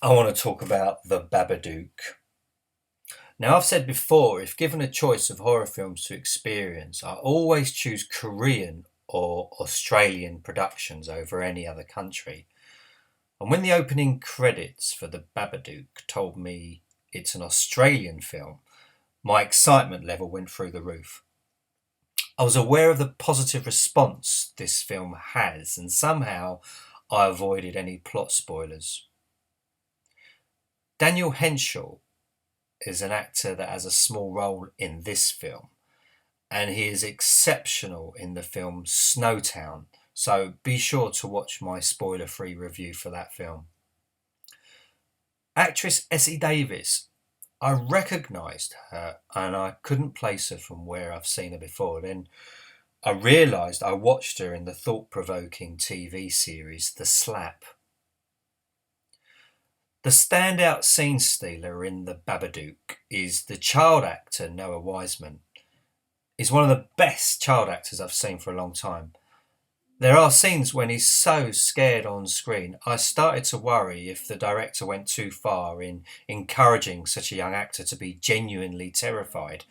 I want to talk about The Babadook. Now, I've said before, if given a choice of horror films to experience, I always choose Korean or Australian productions over any other country. And when the opening credits for The Babadook told me it's an Australian film, my excitement level went through the roof. I was aware of the positive response this film has, and somehow I avoided any plot spoilers. Daniel Henshall is an actor that has a small role in this film, and he is exceptional in the film Snowtown. So be sure to watch my spoiler free review for that film. Actress Essie Davis, I recognised her and I couldn't place her from where I've seen her before. Then I realised I watched her in the thought provoking TV series The Slap. The standout scene stealer in The Babadook is the child actor Noah Wiseman. He's one of the best child actors I've seen for a long time. There are scenes when he's so scared on screen, I started to worry if the director went too far in encouraging such a young actor to be genuinely terrified.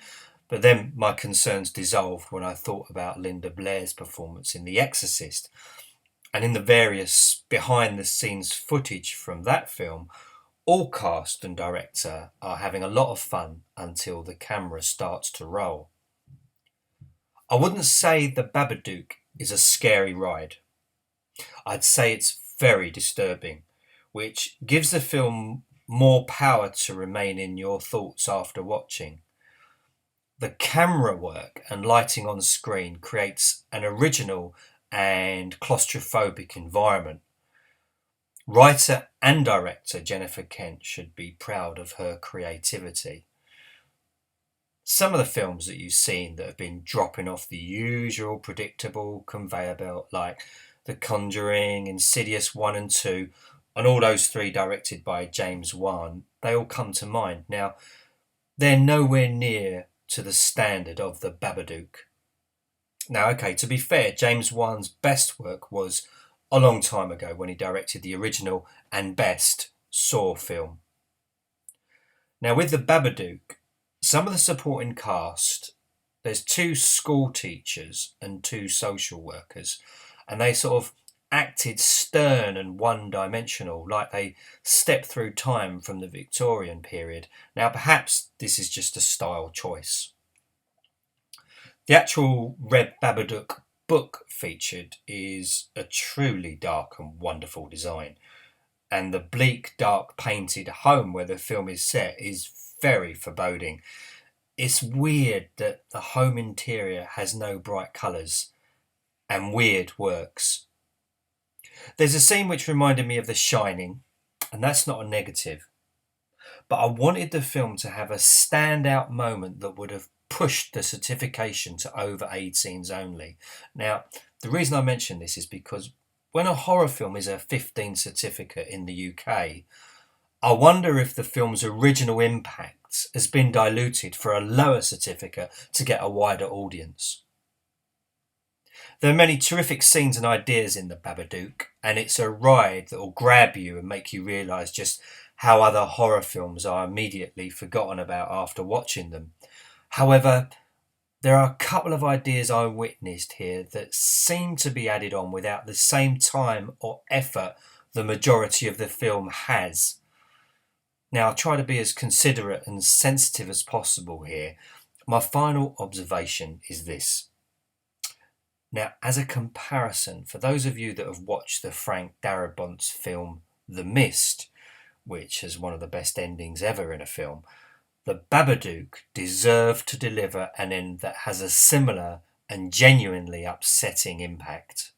But then my concerns dissolved when I thought about Linda Blair's performance in The Exorcist, and in the various behind the scenes footage from that film. All cast and director are having a lot of fun until the camera starts to roll. I wouldn't say The Babadook is a scary ride. I'd say it's very disturbing, which gives the film more power to remain in your thoughts after watching. The camera work and lighting on screen creates an original and claustrophobic environment. Writer and director Jennifer Kent should be proud of her creativity. Some of the films that you've seen that have been dropping off the usual predictable conveyor belt, like The Conjuring, Insidious 1 and 2, and all those three directed by James Wan, they all come to mind. Now, they're nowhere near to the standard of The Babadook. Now, okay, to be fair, James Wan's best work was a long time ago when he directed the original and best Saw film. Now, with The Babadook, some of the supporting cast, there's two school teachers and two social workers, and they sort of acted stern and one-dimensional, like they stepped through time from the Victorian period. Now, perhaps this is just a style choice. The actual Red Babadook book featured is a truly dark and wonderful design, and the bleak, dark painted home where the film is set is very foreboding. It's weird that the home interior has no bright colours, and weird works. There's a scene which reminded me of The Shining, and that's not a negative, but I wanted the film to have a standout moment that would have pushed the certification to over 18s only. Now, the reason I mention this is because when a horror film is a 15 certificate in the UK, I wonder if the film's original impact has been diluted for a lower certificate to get a wider audience. There are many terrific scenes and ideas in The Babadook, and it's a ride that will grab you and make you realise just how other horror films are immediately forgotten about after watching them. However, there are a couple of ideas I witnessed here that seem to be added on without the same time or effort the majority of the film has. Now, I'll try to be as considerate and sensitive as possible here. My final observation is this. Now, as a comparison, for those of you that have watched the Frank Darabont's film The Mist, which has one of the best endings ever in a film, The Babadook deserved to deliver an end that has a similar and genuinely upsetting impact.